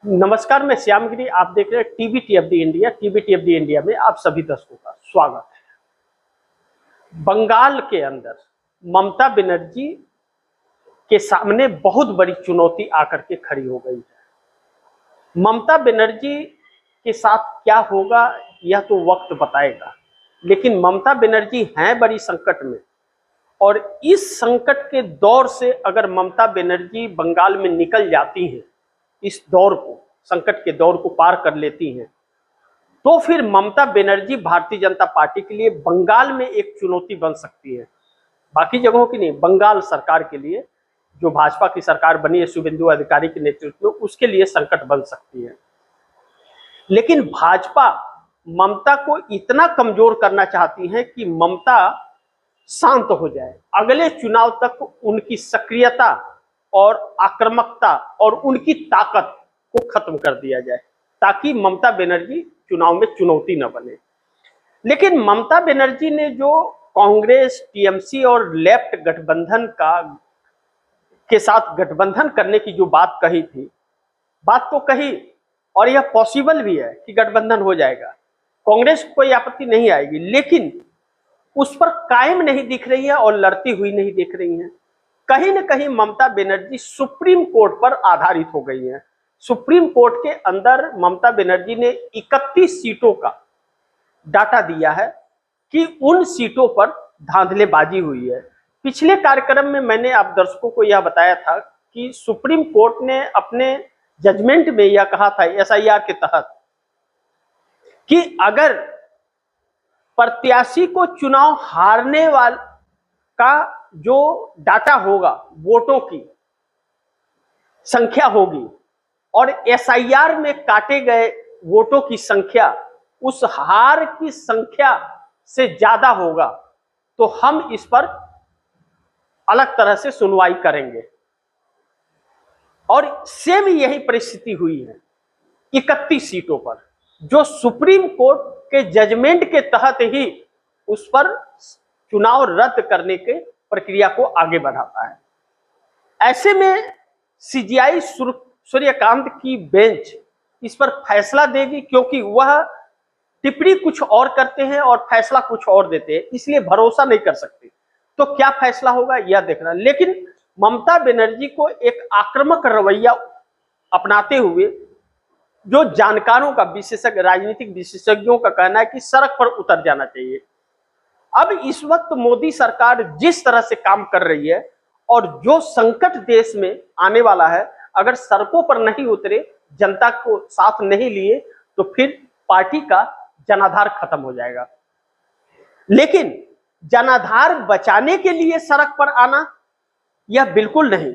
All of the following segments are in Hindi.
नमस्कार, मैं श्यामगिरी। आप देख रहे हैं TBT of the India. TBT of the India में आप सभी दर्शकों का स्वागत है। बंगाल के अंदर ममता बनर्जी के सामने बहुत बड़ी चुनौती आकर के खड़ी हो गई है। ममता बनर्जी के साथ क्या होगा यह तो वक्त बताएगा, लेकिन ममता बनर्जी हैं बड़ी संकट में, और इस संकट के दौर से अगर ममता बनर्जी बंगाल में निकल जाती हैं, इस दौर को, संकट के दौर को पार कर लेती हैं, तो फिर ममता बनर्जी भारतीय जनता पार्टी के लिए बंगाल में एक चुनौती बन सकती है। बाकी जगहों की नहीं, बंगाल सरकार के लिए, जो भाजपा की सरकार बनी है शुभेंदु अधिकारी के नेतृत्व में, उसके लिए संकट बन सकती है। लेकिन भाजपा ममता को इतना कमजोर करना चाहती है कि ममता शांत हो जाए, अगले चुनाव तक उनकी सक्रियता और आक्रामकता और उनकी ताकत को खत्म कर दिया जाए, ताकि ममता बनर्जी चुनाव में चुनौती न बने। लेकिन ममता बनर्जी ने जो कांग्रेस, टीएमसी और लेफ्ट गठबंधन के साथ गठबंधन करने की जो बात कही थी, बात तो कही, और यह पॉसिबल भी है कि गठबंधन हो जाएगा, कांग्रेस को कोई आपत्ति नहीं आएगी, लेकिन उस पर कायम नहीं दिख रही है और लड़ती हुई नहीं दिख रही है। कहीं न कहीं ममता बनर्जी सुप्रीम कोर्ट पर आधारित हो गई है। सुप्रीम कोर्ट के अंदर ममता बनर्जी ने 31 सीटों का डाटा दिया है कि उन सीटों पर धांधलेबाजी हुई है। पिछले कार्यक्रम में मैंने आप दर्शकों को यह बताया था कि सुप्रीम कोर्ट ने अपने जजमेंट में यह कहा था एसआईआर के तहत कि अगर प्रत्याशी को चुनाव हारने वाला का जो डाटा होगा, वोटों की संख्या होगी, और एसआईआर में काटे गए वोटों की संख्या उस हार की संख्या से ज्यादा होगा, तो हम इस पर अलग तरह से सुनवाई करेंगे। और सेम यही परिस्थिति हुई है 31 सीटों पर, जो सुप्रीम कोर्ट के जजमेंट के तहत ही उस पर चुनाव रद्द करने के प्रक्रिया को आगे बढ़ाता है। ऐसे में सीजीआई सूर्यकांत की बेंच इस पर फैसला देगी, क्योंकि वह टिप्पणी कुछ और करते हैं और फैसला कुछ और देते हैं, इसलिए भरोसा नहीं कर सकते। तो क्या फैसला होगा यह देखना। लेकिन ममता बनर्जी को एक आक्रामक रवैया अपनाते हुए, जो जानकारों का, विशेषज्ञ, राजनीतिक विशेषज्ञों का कहना है कि सड़क पर उतर जाना चाहिए। अब इस वक्त मोदी सरकार जिस तरह से काम कर रही है और जो संकट देश में आने वाला है, अगर सड़कों पर नहीं उतरे, जनता को साथ नहीं लिए, तो फिर पार्टी का जनाधार खत्म हो जाएगा। लेकिन जनाधार बचाने के लिए सड़क पर आना, यह बिल्कुल नहीं।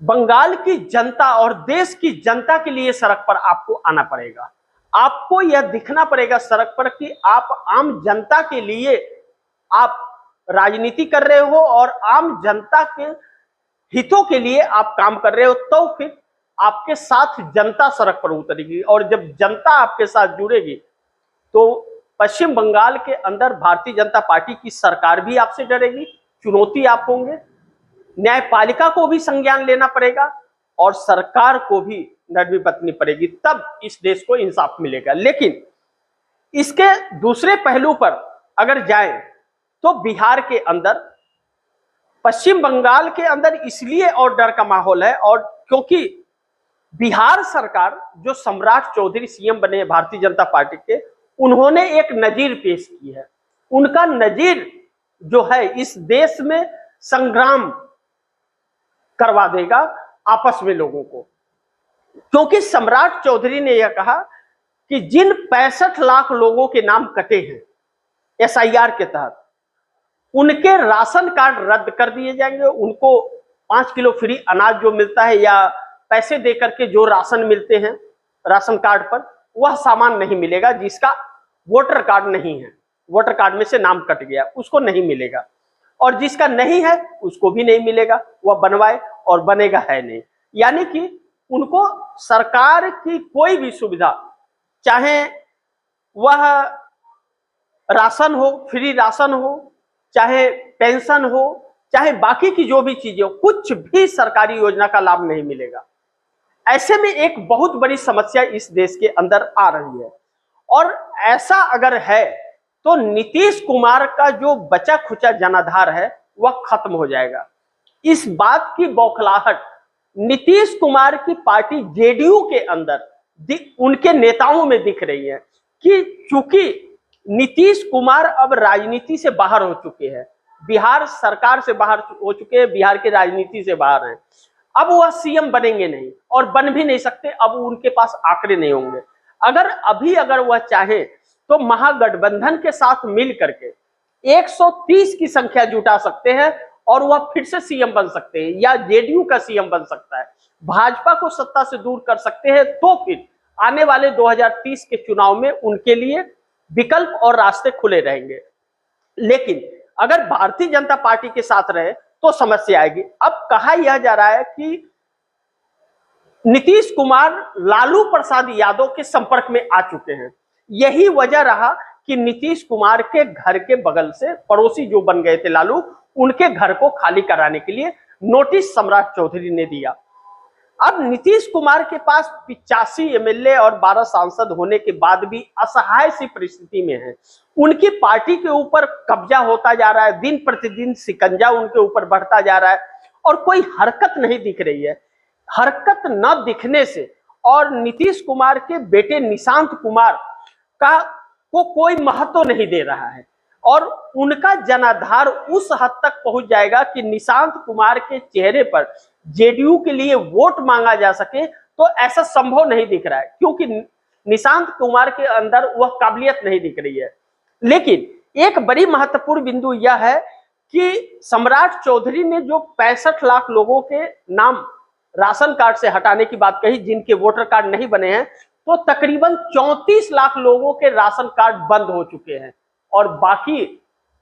बंगाल की जनता और देश की जनता के लिए सड़क पर आपको आना पड़ेगा। आपको यह दिखना पड़ेगा सड़क पर कि आप आम जनता के लिए आप राजनीति कर रहे हो और आम जनता के हितों के लिए आप काम कर रहे हो, तो फिर आपके साथ जनता सड़क पर उतरेगी। और जब जनता आपके साथ जुड़ेगी, तो पश्चिम बंगाल के अंदर भारतीय जनता पार्टी की सरकार भी आपसे डरेगी, चुनौती आप होंगे, न्यायपालिका को भी संज्ञान लेना पड़ेगा और सरकार को भी नरमी बरतनी पड़ेगी, तब इस देश को इंसाफ मिलेगा। लेकिन इसके दूसरे पहलू पर अगर जाएं, तो बिहार के अंदर, पश्चिम बंगाल के अंदर इसलिए और डर का माहौल है, और क्योंकि बिहार सरकार, जो सम्राट चौधरी सीएम बने हैं भारतीय जनता पार्टी के, उन्होंने एक नजीर पेश की है। उनका नजीर जो है इस देश में संग्राम करवा देगा आपस में लोगों को, क्योंकि सम्राट चौधरी ने यह कहा कि जिन 65 लाख लोगों के नाम कटे हैं एसआईआर के तहत, उनके राशन कार्ड रद्द कर दिए जाएंगे। उनको 5 किलो फ्री अनाज जो मिलता है, या पैसे देकर के जो राशन मिलते हैं राशन कार्ड पर, वह सामान नहीं मिलेगा। जिसका वोटर कार्ड नहीं है, वोटर कार्ड में से नाम कट गया, उसको नहीं मिलेगा, और जिसका नहीं है उसको भी नहीं मिलेगा, वह बनवाए और बनेगा है नहीं। यानी कि उनको सरकार की कोई भी सुविधा, चाहे वह राशन हो, फ्री राशन हो, चाहे पेंशन हो, चाहे बाकी की जो भी चीजें हो, कुछ भी सरकारी योजना का लाभ नहीं मिलेगा। ऐसे में एक बहुत बड़ी समस्या इस देश के अंदर आ रही है, और ऐसा अगर है तो नीतीश कुमार का जो बचा खुचा जनाधार है वह खत्म हो जाएगा। इस बात की बौखलाहट नीतीश कुमार की पार्टी जेडीयू के अंदर उनके नेताओं में दिख रही है कि चूंकि नीतीश कुमार अब राजनीति से बाहर हो चुके हैं, बिहार सरकार से बाहर हो चुके हैं, बिहार की राजनीति से बाहर हैं, अब वह सीएम बनेंगे नहीं और बन भी नहीं सकते, अब उनके पास आंकड़े नहीं होंगे। अगर वह चाहे तो महागठबंधन के साथ मिल करके 130 की संख्या जुटा सकते हैं और वह फिर से सीएम बन सकते हैं, या जेडीयू का सीएम बन सकता है, भाजपा को सत्ता से दूर कर सकते हैं। तो फिर आने वाले 2030 के चुनाव में उनके लिए विकल्प और रास्ते खुले रहेंगे। लेकिन अगर भारतीय जनता पार्टी के साथ रहे तो समस्या आएगी। अब कहा यह जा रहा है कि नीतीश कुमार लालू प्रसाद यादव के संपर्क में आ चुके हैं। यही वजह रहा कि नीतीश कुमार के घर के बगल से पड़ोसी जो बन गए थे लालू, उनके घर को खाली कराने के लिए नोटिस सम्राट चौधरी ने दिया। अब नीतीश कुमार के पास 85 एमएलए और 12 सांसद होने के बाद भी असहाय सी परिस्थिति में है। उनकी पार्टी के ऊपर कब्जा होता जा रहा है, दिन प्रतिदिन शिकंजा उनके ऊपर बढ़ता जा रहा है और कोई हरकत नहीं दिख रही है। हरकत न दिखने से और नीतीश कुमार के बेटे निशांत कुमार को कोई महत्व नहीं दे रहा है और उनका जनाधार उस हद तक पहुंच जाएगा कि निशांत कुमार के चेहरे पर जेडीयू के लिए वोट मांगा जा सके, तो ऐसा संभव नहीं दिख रहा है क्योंकि निशांत कुमार के अंदर वह काबिलियत नहीं दिख रही है। लेकिन एक बड़ी महत्वपूर्ण बिंदु यह है कि सम्राट चौधरी ने जो 65 लाख लोगों के नाम राशन कार्ड से हटाने की बात कही, जिनके वोटर कार्ड नहीं बने हैं, तो तकरीबन 34 लाख लोगों के राशन कार्ड बंद हो चुके हैं और बाकी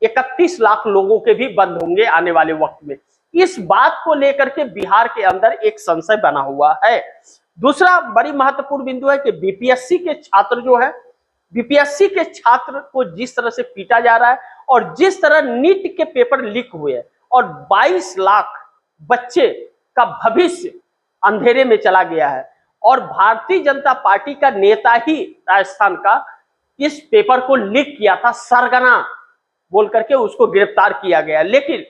31 लाख लोगों के भी बंद होंगे आने वाले वक्त में। इस बात को लेकर के बिहार के अंदर एक संशय बना हुआ है। दूसरा बड़ी महत्वपूर्ण बिंदु है कि बीपीएससी के छात्र जो है, बीपीएससी के छात्र को जिस तरह से पीटा जा रहा है और जिस तरह नीट के पेपर लीक हुए और 22 लाख बच्चे का भविष्य अंधेरे में चला गया है और भारतीय जनता पार्टी का नेता ही राजस्थान का इस पेपर को लीक किया था, सरगना बोल करके उसको गिरफ्तार किया गया। लेकिन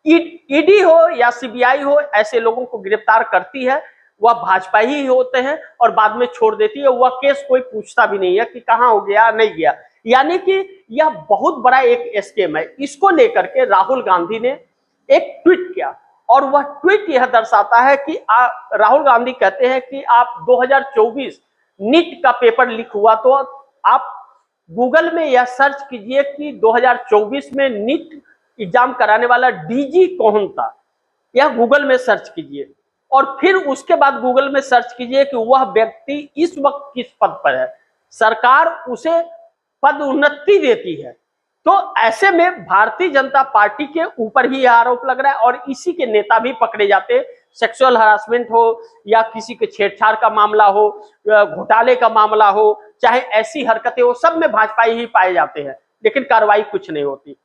ईडी हो या सीबीआई हो, ऐसे लोगों को गिरफ्तार करती है वह भाजपा ही होते हैं और बाद में छोड़ देती है। वह केस कोई पूछता भी नहीं है कि कहां हो गया नहीं गया। यानी कि यह बहुत बड़ा एक स्कैम है। इसको लेकर के राहुल गांधी ने एक ट्वीट किया और वह ट्वीट यह दर्शाता है कि राहुल गांधी कहते हैं कि आप 2024 नीट का पेपर लीक हुआ तो आप गूगल में यह सर्च कीजिए कि 2024 में नीट एग्जाम कराने वाला डीजी कौन था, यह गूगल में सर्च कीजिए और फिर उसके बाद गूगल में सर्च कीजिए कि वह व्यक्ति इस वक्त किस पद पर है, सरकार उसे पदोन्नति देती है। तो ऐसे में भारतीय जनता पार्टी के ऊपर ही यह आरोप लग रहा है और इसी के नेता भी पकड़े जाते, सेक्सुअल हरासमेंट हो या किसी के छेड़छाड़ का मामला हो, घोटाले का मामला हो, चाहे ऐसी हरकतें हो, सब में भाजपा ही पाए जाते हैं, लेकिन कार्रवाई कुछ नहीं होती।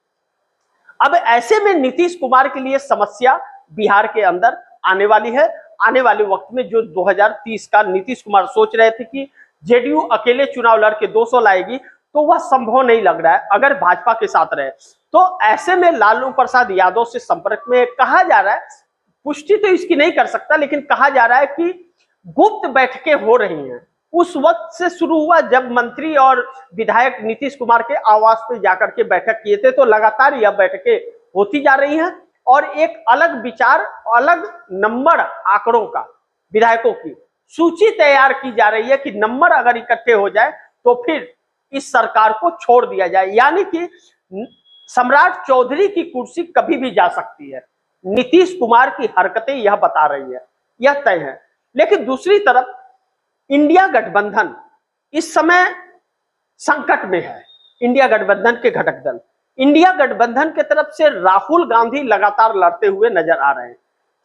अब ऐसे में नीतीश कुमार के लिए समस्या बिहार के अंदर आने वाली है। आने वाले वक्त में जो 2030 का नीतीश कुमार सोच रहे थे कि जेडीयू अकेले चुनाव लड़के 200 लाएगी, तो वह संभव नहीं लग रहा है अगर भाजपा के साथ रहे। तो ऐसे में लालू प्रसाद यादव से संपर्क में कहा जा रहा है, पुष्टि तो इसकी नहीं कर सकता, लेकिन कहा जा रहा है कि गुप्त बैठकें हो रही हैं। उस वक्त से शुरू हुआ जब मंत्री और विधायक नीतीश कुमार के आवास पर जाकर के बैठक किए थे, तो लगातार यह बैठकें होती जा रही हैं और एक अलग विचार, अलग नंबर आंकड़ों का विधायकों की सूची तैयार की जा रही है कि नंबर अगर इकट्ठे हो जाए तो फिर इस सरकार को छोड़ दिया जाए। यानी कि सम्राट चौधरी की कुर्सी कभी भी जा सकती है। नीतीश कुमार की हरकतें यह बता रही है, यह तय है। लेकिन दूसरी तरफ इंडिया गठबंधन इस समय संकट में है। इंडिया गठबंधन के घटक दल इंडिया गठबंधन के तरफ से राहुल गांधी लगातार लड़ते हुए नजर आ रहे हैं,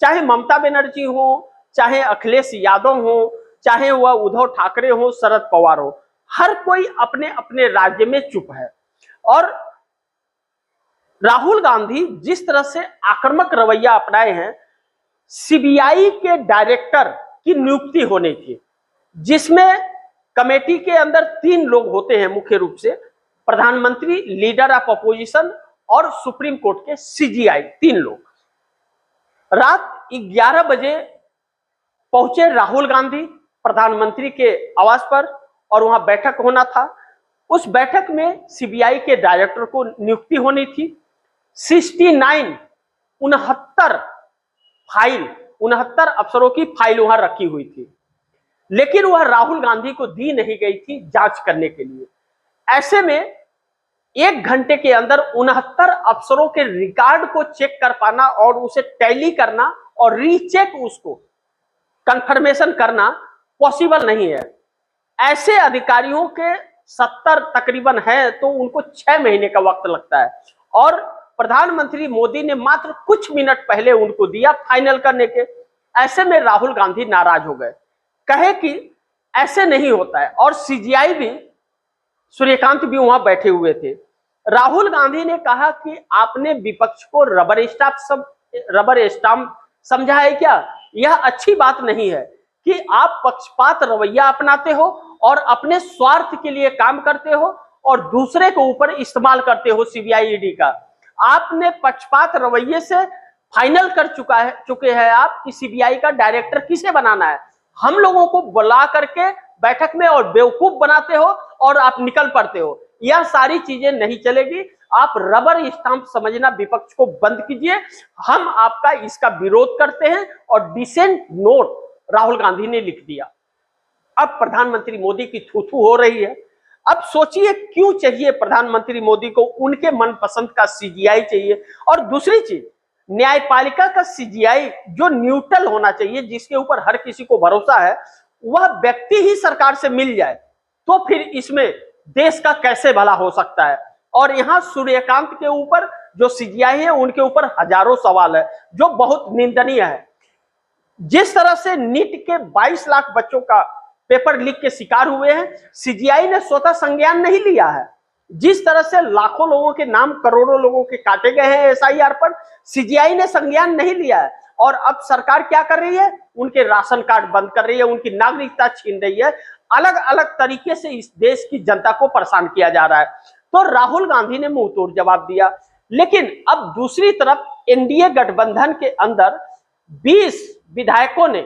चाहे ममता बनर्जी हो, चाहे अखिलेश यादव हो, चाहे वह उद्धव ठाकरे हो, शरद पवार हो, हर कोई अपने अपने राज्य में चुप है। और राहुल गांधी जिस तरह से आक्रामक रवैया अपनाए हैं, सीबीआई के डायरेक्टर की नियुक्ति होनी थी, जिसमें कमेटी के अंदर 3 लोग होते हैं मुख्य रूप से, प्रधानमंत्री, लीडर ऑफ अपोजिशन और सुप्रीम कोर्ट के सीजीआई, 3 लोग। रात 11 बजे पहुंचे राहुल गांधी प्रधानमंत्री के आवास पर और वहां बैठक होना था। उस बैठक में सीबीआई के डायरेक्टर को नियुक्ति होनी थी। 69 अफसरों की फाइल वहां रखी हुई थी, लेकिन वह राहुल गांधी को दी नहीं गई थी जांच करने के लिए। ऐसे में 1 घंटे के अंदर 69 अफसरों के रिकॉर्ड को चेक कर पाना और उसे टैली करना और रीचेक उसको कंफर्मेशन करना पॉसिबल नहीं है। ऐसे अधिकारियों के 70 तकरीबन है तो उनको 6 महीने का वक्त लगता है और प्रधानमंत्री मोदी ने मात्र कुछ मिनट पहले उनको दिया फाइनल करने के। ऐसे में राहुल गांधी नाराज हो गए, कहे कि ऐसे नहीं होता है। और सीजीआई भी, सूर्यकांत भी वहां बैठे हुए थे। राहुल गांधी ने कहा कि आपने विपक्ष को रबर स्टाम्प समझा है क्या? यह अच्छी बात नहीं है कि आप पक्षपात रवैया अपनाते हो और अपने स्वार्थ के लिए काम करते हो और दूसरे के ऊपर इस्तेमाल करते हो सीबीआई ईडी का। आपने पक्षपात रवैये से फाइनल कर चुके हैं आप कि सीबीआई का डायरेक्टर किसे बनाना है। हम लोगों को बुला करके बैठक में और बेवकूफ बनाते हो और आप निकल पड़ते हो। यह सारी चीजें नहीं चलेगी। आप रबर स्टाम्प समझना विपक्ष को बंद कीजिए। हम आपका इसका विरोध करते हैं और डिसेंट नोट राहुल गांधी ने लिख दिया। अब प्रधानमंत्री मोदी की थू-थू हो रही है। अब सोचिए क्यों चाहिए प्रधानमंत्री मोदी को उनके मनपसंद का सीजीआई चाहिए। और दूसरी चीज, न्यायपालिका का सीजीआई जो न्यूट्रल होना चाहिए, जिसके ऊपर हर किसी को भरोसा है, वह व्यक्ति ही सरकार से मिल जाए तो फिर इसमें देश का कैसे भला हो सकता है। और यहाँ सूर्यकांत के ऊपर जो सीजीआई है उनके ऊपर हजारों सवाल है जो बहुत निंदनीय है। जिस तरह से नीट के 22 लाख बच्चों का पेपर लीक के शिकार हुए हैं, सीजीआई ने स्वतः संज्ञान नहीं लिया है। जिस तरह से लाखों लोगों के नाम, करोड़ों लोगों के काटे गए हैं एसआईआर पर, सीजीआई ने संज्ञान नहीं लिया है। और अब सरकार क्या कर रही है? उनके राशन कार्ड बंद कर रही है, उनकी नागरिकता छीन रही है। अलग अलग तरीके से इस देश की जनता को परेशान किया जा रहा है। तो राहुल गांधी ने मुंह तोड़ जवाब दिया। लेकिन अब दूसरी तरफ एनडीए गठबंधन के अंदर 20 विधायकों ने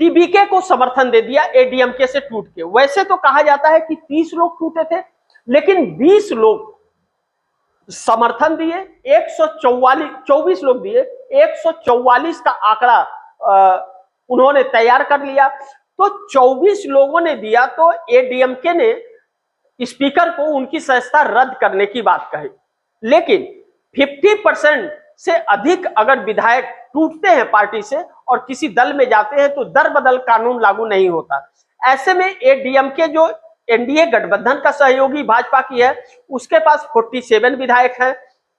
टीबीके को समर्थन दे दिया एडीएमके से टूट के। वैसे तो कहा जाता है कि 30 लोग टूटे थे, लेकिन 20 लोग समर्थन दिए, 124 लोग दिए, 144 का आंकड़ा उन्होंने तैयार कर लिया। तो 24 लोगों ने दिया तो एडीएमके ने स्पीकर को उनकी सदस्यता रद्द करने की बात कही। लेकिन 50% से अधिक अगर विधायक टूटते हैं पार्टी से और किसी दल में जाते हैं तो दर बदल कानून लागू नहीं होता। ऐसे में एडीएमके जो एनडीए गठबंधन का सहयोगी भाजपा की है, उसके पास 47 विधायक हैं,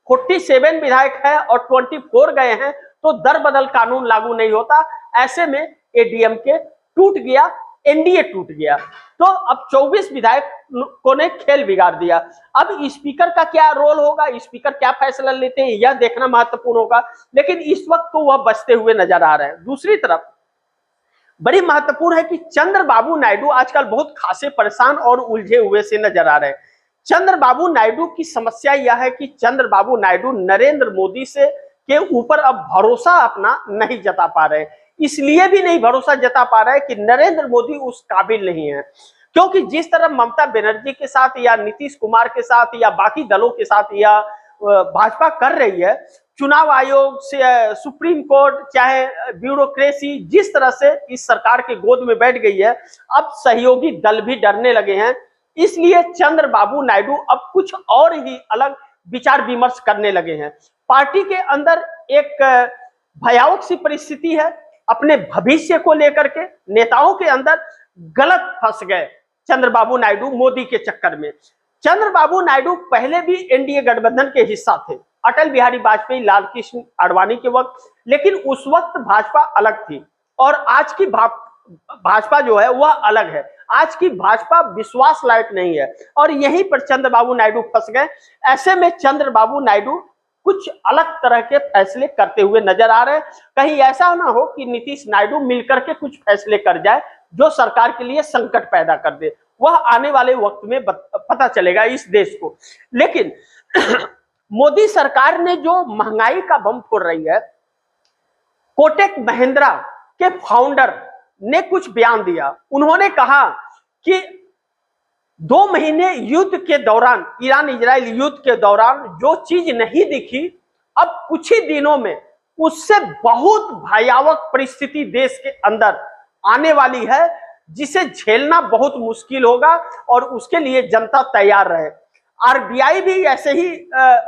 47 विधायक है और 24 गए हैं तो दर बदल कानून लागू नहीं होता। ऐसे में एडीएमके टूट गया, एनडीए टूट गया। तो अब 24 विधायकों ने खेल बिगाड़ दिया। अब स्पीकर का क्या रोल होगा, स्पीकर क्या फैसला लेते हैं, यह देखना महत्वपूर्ण होगा। लेकिन इस वक्त तो वह बचते हुए नजर आ रहे हैं। दूसरी तरफ बड़ी महत्वपूर्ण है कि चंद्रबाबू नायडू आजकल बहुत खासे परेशान और उलझे हुए से नजर आ रहे हैं। चंद्रबाबू नायडू की समस्या यह है कि चंद्रबाबू नायडू नरेंद्र मोदी से के ऊपर अब भरोसा अपना नहीं जता पा रहे। इसलिए भी नहीं भरोसा जता पा रहा है कि नरेंद्र मोदी उस काबिल नहीं है। क्योंकि जिस तरह ममता बनर्जी के साथ या नीतीश कुमार के साथ या बाकी दलों के साथ या भाजपा कर रही है, चुनाव आयोग से सुप्रीम कोर्ट, चाहे ब्यूरोक्रेसी जिस तरह से इस सरकार के गोद में बैठ गई है, अब सहयोगी दल भी डरने लगे हैं। इसलिए चंद्रबाबू नायडू अब कुछ और ही अलग विचार विमर्श करने लगे हैं। पार्टी के अंदर एक भयावह सी परिस्थिति है। अपने भविष्य को लेकर के नेताओं के अंदर गलत फंस गए चंद्रबाबू नायडू मोदी के चक्कर में। चंद्रबाबू नायडू पहले भी एनडीए गठबंधन के हिस्सा थे, अटल बिहारी वाजपेयी, लाल कृष्ण आडवाणी के वक्त। लेकिन उस वक्त भाजपा अलग थी और आज की भाजपा जो है वह अलग है। आज की भाजपा विश्वास लायक नहीं है और यहीं पर चंद्रबाबू नायडू फंस गए। ऐसे में चंद्रबाबू नायडू कुछ अलग तरह के फैसले करते हुए नजर आ रहे हैं। कहीं ऐसा ना हो कि नीतीश नायडू मिलकर के कुछ फैसले कर जाए जो सरकार के लिए संकट पैदा कर दे, वह आने वाले वक्त में पता चलेगा इस देश को। लेकिन मोदी सरकार ने जो महंगाई का बम फोड़ रही है, कोटक महिंद्रा के फाउंडर ने कुछ बयान दिया। उन्होंने कहा कि 2 महीने युद्ध के दौरान, ईरान इजराइल युद्ध के दौरान जो चीज नहीं दिखी, अब कुछ ही दिनों में उससे बहुत भयावह परिस्थिति देश के अंदर आने वाली है, जिसे झेलना बहुत मुश्किल होगा और उसके लिए जनता तैयार रहे। आरबीआई भी ऐसे ही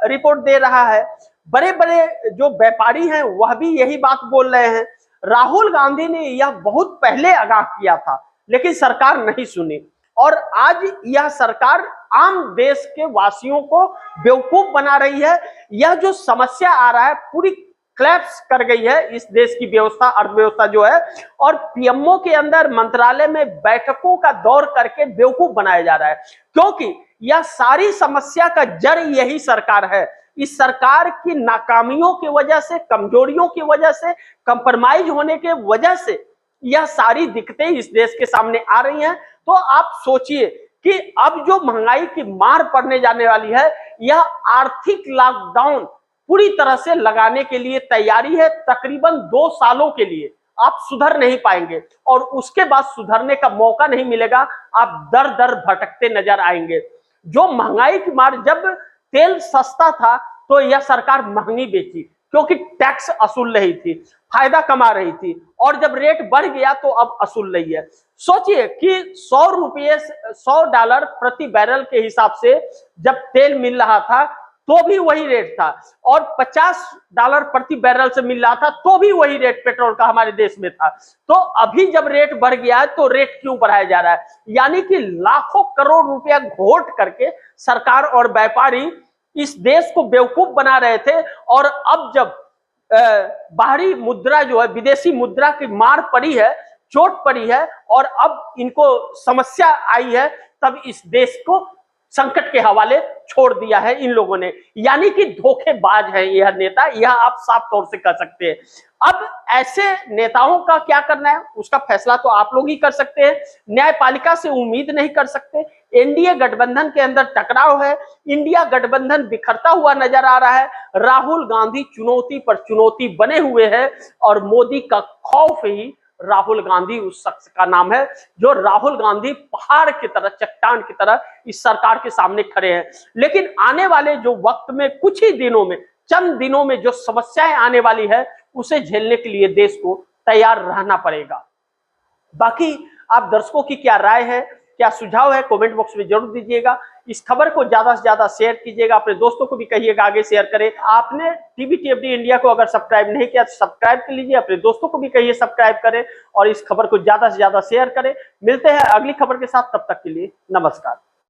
रिपोर्ट दे रहा है। बड़े बड़े जो व्यापारी हैं वह भी यही बात बोल रहे हैं। राहुल गांधी ने यह बहुत पहले आगाह किया था, लेकिन सरकार नहीं सुनी और आज यह सरकार आम देश के वासियों को बेवकूफ बना रही है। यह जो समस्या आ रहा है पूरी क्लैप्स कर गई है इस देश की व्यवस्था, अर्थव्यवस्था जो है, और पीएमओ के अंदर मंत्रालय में बैठकों का दौर करके बेवकूफ बनाया जा रहा है, क्योंकि यह सारी समस्या का जड़ यही सरकार है। इस सरकार की नाकामियों की वजह से, कमजोरियों की वजह से, कंप्रोमाइज होने के वजह से यह सारी दिक्कतें इस देश के सामने आ रही हैं। तो आप सोचिए कि अब जो महंगाई की मार पड़ने जाने वाली है, यह आर्थिक लॉकडाउन पूरी तरह से लगाने के लिए तैयारी है। तकरीबन 2 सालों के लिए आप सुधर नहीं पाएंगे और उसके बाद सुधरने का मौका नहीं मिलेगा। आप दर दर भटकते नजर आएंगे। जो महंगाई की मार, जब तेल सस्ता था तो यह सरकार महंगी बेची क्योंकि टैक्स असूल रही थी, फायदा कमा रही थी, और जब रेट बढ़ गया तो अब असूल रही है। सोचिए कि $100 प्रति बैरल के हिसाब से जब तेल मिल रहा था तो भी वही रेट था, और $50 प्रति बैरल से मिल रहा था तो भी वही रेट पेट्रोल का हमारे देश में था। तो अभी जब रेट बढ़ गया है तो रेट क्यों बढ़ाया जा रहा है? यानी कि लाखों करोड़ रुपया घोट करके सरकार और व्यापारी इस देश को बेवकूफ बना रहे थे, और अब जब बाहरी मुद्रा जो है, विदेशी मुद्रा की मार पड़ी है, चोट पड़ी है, और अब इनको समस्या आई है, तब इस देश को संकट के हवाले छोड़ दिया है इन लोगों ने। यानी कि धोखेबाज है यह नेता, यह आप साफ तौर से कह सकते हैं। अब ऐसे नेताओं का क्या करना है उसका फैसला तो आप लोग ही कर सकते हैं। न्यायपालिका से उम्मीद नहीं कर सकते। एनडीए गठबंधन के अंदर टकराव है, इंडिया गठबंधन बिखरता हुआ नजर आ रहा है। राहुल गांधी चुनौती पर चुनौती बने हुए हैं, और मोदी का खौफ ही राहुल गांधी उस शख्स का नाम है जो राहुल गांधी पहाड़ की तरह, चट्टान की तरह इस सरकार के सामने खड़े हैं। लेकिन आने वाले जो वक्त में, कुछ ही दिनों में, चंद दिनों में जो समस्याएं आने वाली है उसे झेलने के लिए देश को तैयार रहना पड़ेगा। बाकी आप दर्शकों की क्या राय है, क्या सुझाव है, कमेंट बॉक्स में जरूर दीजिएगा। इस खबर को ज्यादा से ज्यादा शेयर कीजिएगा, अपने दोस्तों को भी कहिएगा आगे शेयर करें। आपने टीवी TFD इंडिया को अगर सब्सक्राइब नहीं किया तो सब्सक्राइब कर लीजिए, अपने दोस्तों को भी कहिए सब्सक्राइब करें, और इस खबर को ज्यादा से ज्यादा शेयर करें। मिलते हैं अगली खबर के साथ, तब तक के लिए नमस्कार।